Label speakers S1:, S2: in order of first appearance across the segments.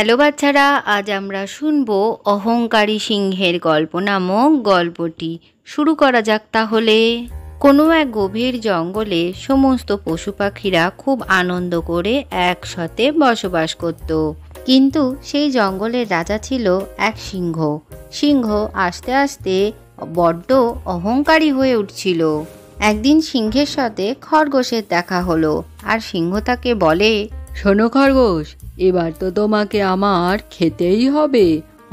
S1: Hello বাচ্চারা, আজ আমরা শুনবো অহংকারী সিংহের গল্প নামক গল্পটি। শুরু করা যাক তাহলে। কোনো এক গভীর জঙ্গলে সমস্ত পশু পাখিরা খুব আনন্দ করে একসাথে বসবাস করত। কিন্তু সেই জঙ্গলের রাজা ছিল এক সিংহ। সিংহ আস্তে আস্তে বড্ড অহংকারী হয়ে উঠছিল। একদিন সিংহের সাথে খরগোশের দেখা হলো, আর সিংহ তাকে বলে,
S2: শোনো খরগোশ, এবার তো তোমাকে আমার খেতেই হবে।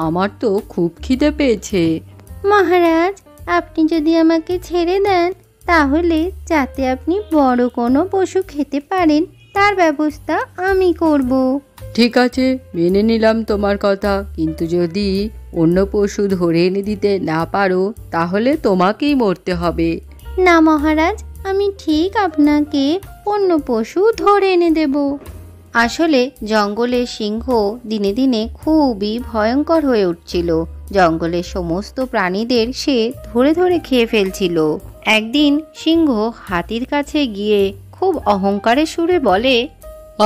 S2: আমার তো খুব খিদে পেয়েছে।
S3: মহারাজ, আপনি যদি আমাকে ছেড়ে দেন তাহলে যাতে আপনি বড় কোনো পশু খেতে পারেন তার ব্যবস্থা আমি করব।
S2: ঠিক আছে, মেনে নিলাম তোমার কথা, কিন্তু যদি অন্য পশু ধরে এনে দিতে না পারো তাহলে তোমাকেই মরতে হবে।
S3: না মহারাজ, আমি ঠিক আপনাকে অন্য পশু ধরে এনে দেব।
S1: আসলে জঙ্গলের সিংহ দিনে দিনে খুবই ভয়ঙ্কর হয়ে উঠছিল। জঙ্গলের সমস্ত প্রাণীদের সে ধরে ধরে খেয়ে ফেলছিল। একদিন সিংহ হাতির কাছে গিয়ে খুব অহংকারের সুরে বলে,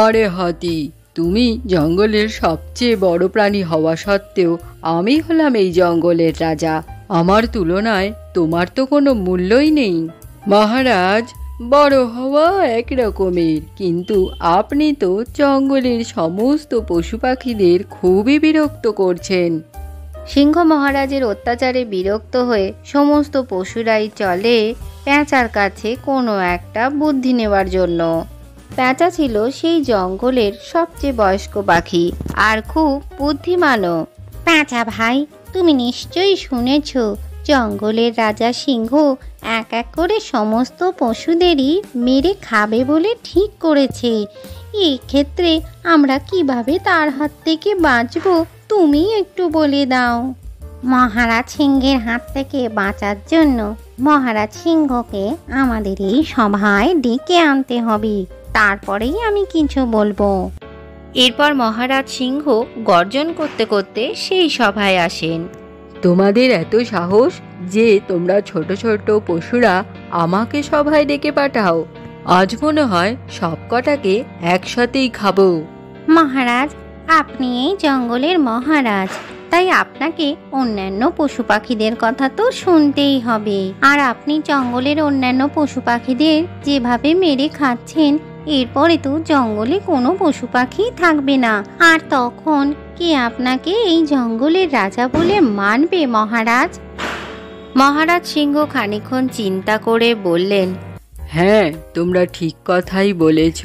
S2: আরে হাতি, তুমি জঙ্গলের সবচেয়ে বড় প্রাণী হওয়া সত্ত্বেও আমি হলাম এই জঙ্গলের রাজা। আমার তুলনায় তোমার তো কোনো মূল্যই নেই। মহারাজ, বড় হওয়া এক রকমের, কিন্তু আপনি তো জঙ্গলের সমস্ত পশু পাখিদের খুবই বিরক্ত করছেন।
S1: সিংহ মহারাজের অত্যাচারে বিরক্ত হয়ে সমস্ত পশুরাই চলে পেঁচার কাছে কোনো একটা বুদ্ধি নেওয়ার জন্য। পেঁচা ছিল সেই জঙ্গলের সবচেয়ে বয়স্ক পাখি আর খুব বুদ্ধিমানও।
S3: পেঁচা ভাই, তুমি নিশ্চয়ই শুনেছ জঙ্গলের রাজা সিংহ এক এক করে সমস্ত পশুদেরই মেরে খাবে বলে ঠিক করেছে। এই ক্ষেত্রে আমরা কিভাবে তার হাত থেকে বাঁচব তুমি একটু বলে দাও। মহারাজ সিংহের হাত থেকে বাঁচার জন্য মহারাজ সিংহকে আমাদের এই সভায় ডেকে আনতে হবে, তারপরেই আমি কিছু বলবো।
S1: এরপর মহারাজ সিংহ গর্জন করতে করতে সেই সভায় আসেন।
S2: তোমাদের এত সাহস যে তোমরা ছোট ছোট পশুরা আমাকে সভায় ডেকে পাঠাও? আজ মনে হয় সব কটাকে একসাথেই খাবো।
S3: মহারাজ, আপনি এই জঙ্গলের মহারাজ, তাই আপনাকে অন্যান্য পশু পাখিদের কথা তো শুনতেই হবে। আর আপনি জঙ্গলের অন্যান্য পশু পাখিদের যেভাবে মেরে খাচ্ছেন, এরপরে তো জঙ্গলে কোনো পশু পাখি থাকবে না, আর তখন কে আপনাকে এই জঙ্গলের রাজা বলে মানবে মহারাজ?
S1: মহারাজ সিংহ খানিকক্ষণ চিন্তা করে বললেন,
S2: হ্যাঁ, তোমরা ঠিক কথাই বলেছ।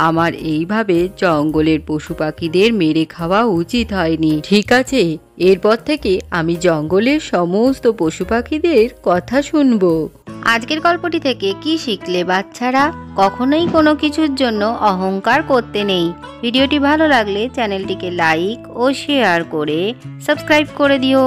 S2: আমার এইভাবে জঙ্গলের পশু পাখিদের মেরে খাওয়া উচিত হয়নি। ঠিক আছে, এরপর থেকে আমি জঙ্গলের সমস্ত পশু পাখিদের কথা শুনবো।
S1: আজকের গল্পটি থেকে কি শিখলে বাচ্চারা? কখনোই কোনো কিছুর জন্য অহংকার করতে নেই। ভিডিওটি ভালো লাগলে চ্যানেলটিকে লাইক ও শেয়ার করে সাবস্ক্রাইব করে দিও।